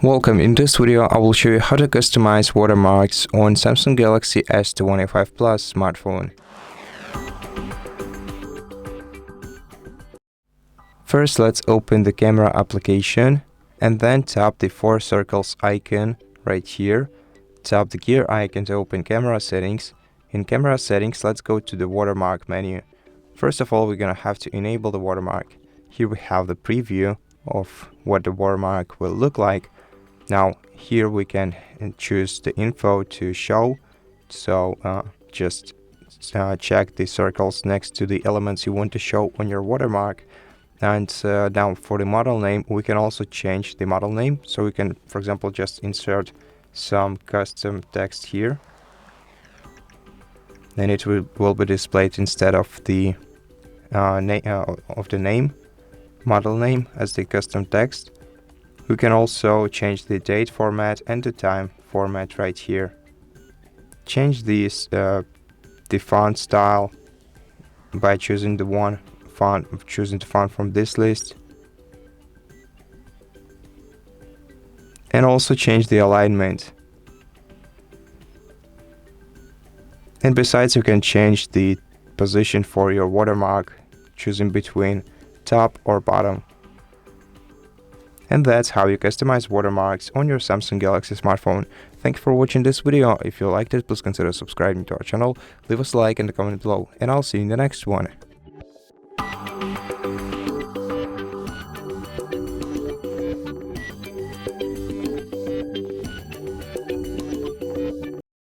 Welcome. In this video, I will show you how to customize watermarks on Samsung Galaxy S25 Plus smartphone. First, let's open the camera application and then tap the 4 circles icon right here. Tap the gear icon to open camera settings. In camera settings, let's go to the watermark menu. First of all, we're gonna have to enable the watermark. Here we have the preview of what the watermark will look like. Now here we can choose the info to show, so just check the circles next to the elements you want to show on your watermark. And now for the model name, we can also change the model name, so we can, for example, just insert some custom text here, and it will be displayed instead of the name, model name, as the custom text. We can also change the date format and the time format right here. Change the font style by choosing the font from this list, and also change the alignment. And besides, you can change the position for your watermark, choosing between top or bottom. And that's how you customize watermarks on your Samsung Galaxy smartphone. Thank you for watching this video. If you liked it, please consider subscribing to our channel, leave us a like and a comment below, and I'll see you in the next one.